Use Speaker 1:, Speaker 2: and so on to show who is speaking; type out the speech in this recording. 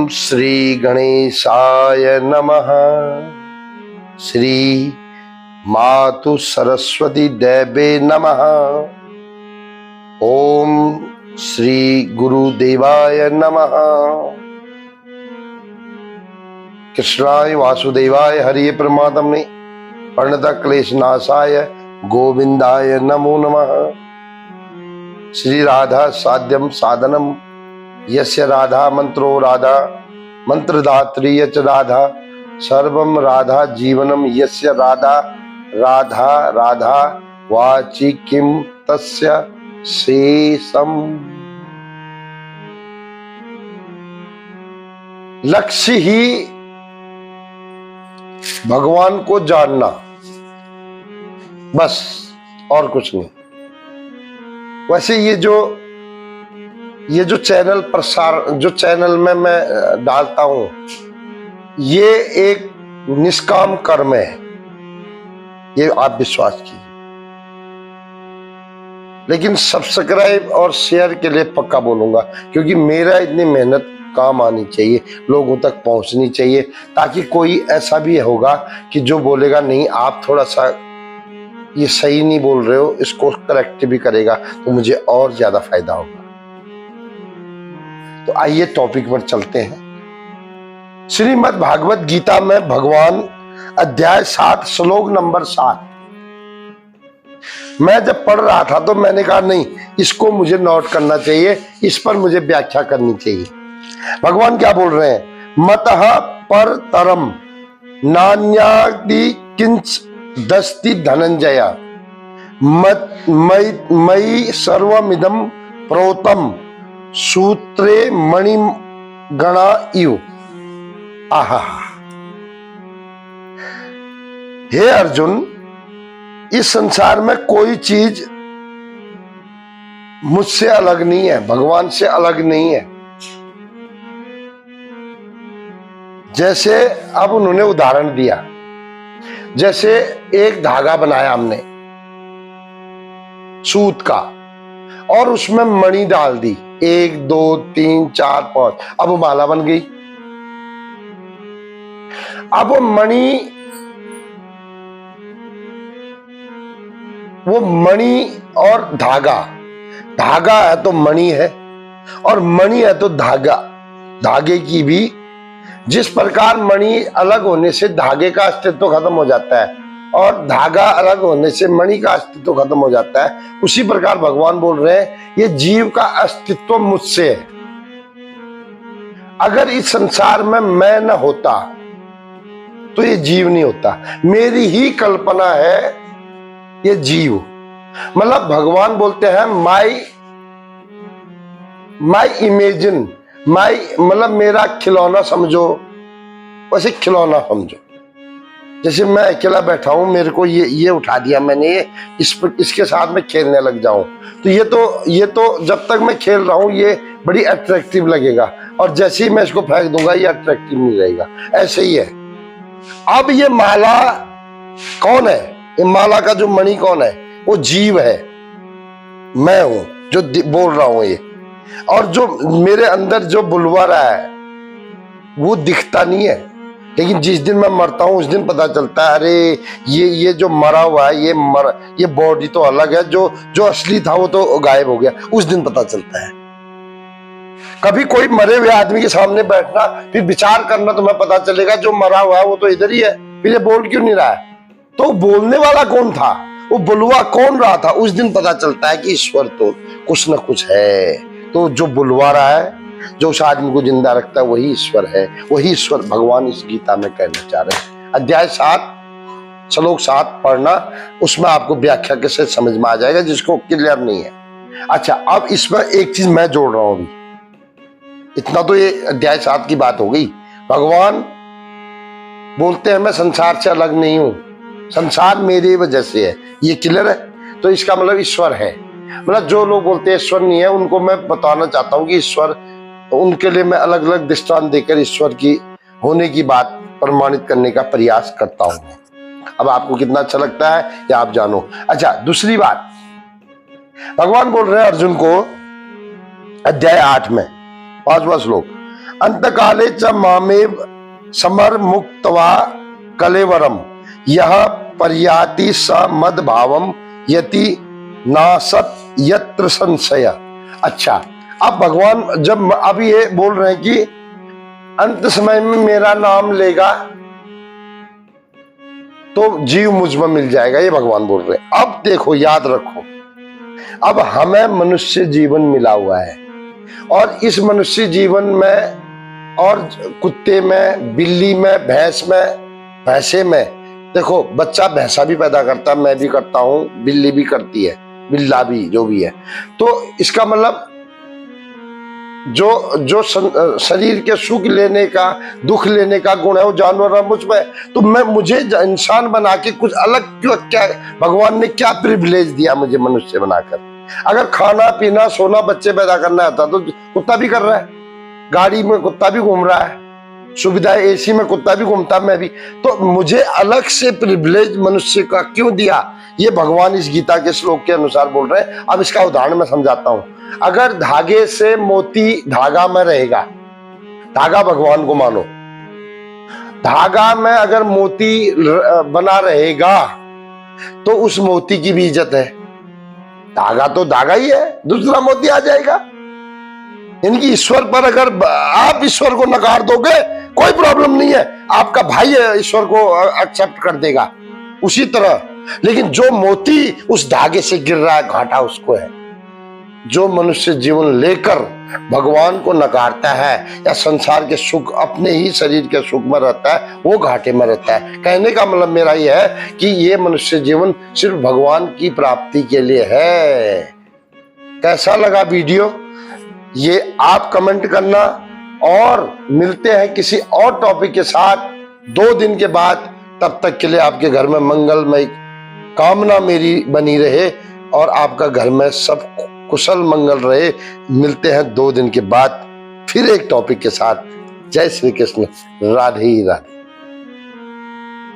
Speaker 1: श्री गणेशाय नमः। श्री मातु सरस्वती देवे नमः। ओम श्री गुरुदेवाय नमः। कृष्णाय वासुदेवाय हरिये परमात्मने प्रणत क्लेश नाशाय गोविंदाय नमो नमः। श्री राधा साध्यम साधनम यस्य राधा मंत्रो राधा मंत्रदात्री च राधा सर्वम राधा जीवनम यस्य राधा राधा राधा वाची किम तस्य शेषम। लक्ष्य ही भगवान को जानना, बस और कुछ नहीं। वैसे ये जो चैनल प्रसार, जो चैनल में मैं डालता हूं, ये एक निष्काम कर्म है, ये आप विश्वास कीजिए। लेकिन सब्सक्राइब और शेयर के लिए पक्का बोलूंगा, क्योंकि मेरा इतनी मेहनत काम आनी चाहिए, लोगों तक पहुंचनी चाहिए, ताकि कोई ऐसा भी होगा कि जो बोलेगा नहीं आप थोड़ा सा ये सही नहीं बोल रहे हो, इसको करेक्ट भी करेगा तो मुझे और ज्यादा फायदा होगा। तो आइए टॉपिक पर चलते हैं। श्रीमद् भागवत गीता में भगवान अध्याय 7 श्लोक नंबर 7, मैं जब पढ़ रहा था तो मैंने कहा नहीं, इसको मुझे नोट करना चाहिए, इस पर मुझे व्याख्या करनी चाहिए। भगवान क्या बोल रहे हैं? मतः पर तरम नान्यादि किंच दस्ति धनंजय मयि सर्वमिदं प्रोतम सूत्रे मणिगणा इव। आहा, हे अर्जुन, इस संसार में कोई चीज मुझसे अलग नहीं है, भगवान से अलग नहीं है। जैसे अब उन्होंने उदाहरण दिया, जैसे एक धागा बनाया हमने सूत का और उसमें मणि डाल दी, 1 2 3 4 5, अब माला बन गई। अब वो मणि और धागा, धागा है तो मणि है और मणि है तो धागा। धागे की भी जिस प्रकार मणि अलग होने से धागे का अस्तित्व खत्म हो जाता है और धागा अलग होने से मणि का अस्तित्व खत्म हो जाता है, उसी प्रकार भगवान बोल रहे हैं ये जीव का अस्तित्व मुझसे है। अगर इस संसार में मैं न होता तो ये जीव नहीं होता, मेरी ही कल्पना है ये जीव। मतलब भगवान बोलते हैं माई इमेजिन, मतलब मेरा खिलौना समझो, वैसे खिलौना समझो। जैसे मैं अकेला बैठा हूं, मेरे को ये उठा दिया मैंने, इसके साथ में खेलने लग जाऊं तो ये तो जब तक मैं खेल रहा हूं ये बड़ी अट्रैक्टिव लगेगा, और जैसे ही मैं इसको फेंक दूंगा ये अट्रैक्टिव नहीं रहेगा। ऐसे ही है। अब ये माला कौन है? ये माला का जो मणि कौन है? वो जीव है, मैं हूं जो बोल रहा हूं ये। और जो मेरे अंदर जो बुलवारा है वो दिखता नहीं है, लेकिन जिस दिन मैं मरता हूं उस दिन पता चलता है, अरे ये जो मरा हुआ है ये बॉडी तो अलग है, जो असली था वो तो गायब हो गया। उस दिन पता चलता है। कभी कोई मरे हुए आदमी के सामने बैठना, फिर विचार करना, तो मैं पता चलेगा जो मरा हुआ है वो तो इधर ही है, फिर ये बोल क्यों नहीं रहा है? तो बोलने वाला कौन था, वो बुलवा कौन रहा था? उस दिन पता चलता है कि ईश्वर तो कुछ न कुछ है। तो जो बुलवा रहा है, जो उस आदमी को जिंदा रखता है, वही ईश्वर है। वही ईश्वर भगवान इस गीता में कहना चाह रहे हैं। अध्याय 7 श्लोक 7 पढ़ना, उसमें आपको व्याख्या के साथ समझ में आ जाएगा, जिसको क्लियर नहीं है। अच्छा, अब इसमें एक चीज मैं जोड़ रहा हूं अभी। इतना तो ये अध्याय 7 की बात हो गई। भगवान बोलते हैं मैं संसार से अलग नहीं हूं, संसार मेरी वजह से है, ये क्लियर है। तो इसका मतलब ईश्वर है। मतलब जो लोग बोलते हैं ईश्वर नहीं है, उनको मैं बताना चाहता हूं कि ईश्वर, उनके लिए मैं अलग अलग दृष्टांत देकर ईश्वर की होने की बात प्रमाणित करने का प्रयास करता हूं। अब आपको कितना अच्छा लगता है या आप जानो। अच्छा, दूसरी बात, भगवान बोल रहे हैं अर्जुन को अध्याय 8 में 5वां श्लोक, अंतकाले च मामेव समर मुक्तवा कलेवरम यह पर्याति स मद भावम यति नासत यत्र संशय। अच्छा, अब भगवान जब अब ये बोल रहे हैं कि अंत समय में मेरा नाम लेगा तो जीव मुझ में मिल जाएगा, ये भगवान बोल रहे हैं। अब देखो, याद रखो, अब हमें मनुष्य जीवन मिला हुआ है और इस मनुष्य जीवन में और कुत्ते में, बिल्ली में, भैंस में, भैंसे में, देखो बच्चा भैंसा भी पैदा करता है, मैं भी करता हूं, बिल्ली भी करती है, बिल्ला भी, जो भी है। तो इसका मतलब जो शरीर के सुख लेने का, दुख लेने का गुण है वो जानवर है मुझ में, तो मुझे इंसान बना के कुछ अलग क्यों, क्या भगवान ने क्या प्रिविलेज दिया मुझे मनुष्य बनाकर? अगर खाना पीना सोना बच्चे पैदा करना आता तो कुत्ता भी कर रहा है, गाड़ी में कुत्ता भी घूम रहा है, सुविधा एसी में कुत्ता भी घूमता, मैं भी। तो मुझे अलग से प्रिविलेज मनुष्य का क्यों दिया? ये भगवान इस गीता के श्लोक के अनुसार बोल रहे हैं। अब इसका उदाहरण मैं समझाता हूं। अगर धागे से मोती धागा में रहेगा, धागा भगवान को मानो, धागा में अगर मोती बना रहेगा तो उस मोती की भी इज्जत है। धागा तो धागा ही है, दूसरा मोती आ जाएगा। इनकी ईश्वर पर अगर आप ईश्वर को नकार दोगे कोई प्रॉब्लम नहीं है, आपका भाई ईश्वर को एक्सेप्ट कर देगा उसी तरह। लेकिन जो मोती उस धागे से गिर रहा है, घाटा उसको है। जो मनुष्य जीवन लेकर भगवान को नकारता है या संसार के सुख, अपने ही शरीर के सुख में रहता है, वो घाटे में रहता है। कहने का मतलब मेरा यह है कि ये मनुष्य जीवन सिर्फ भगवान की प्राप्ति के लिए है। कैसा लगा वीडियो, ये आप कमेंट करना, और मिलते हैं किसी और टॉपिक के साथ 2 दिन के बाद। तब तक के लिए आपके घर में मंगलमय कामना मेरी बनी रहे और आपका घर में सब कुशल मंगल रहे। मिलते हैं 2 दिन के बाद फिर एक टॉपिक के साथ। जय श्री कृष्ण, राधे राधे।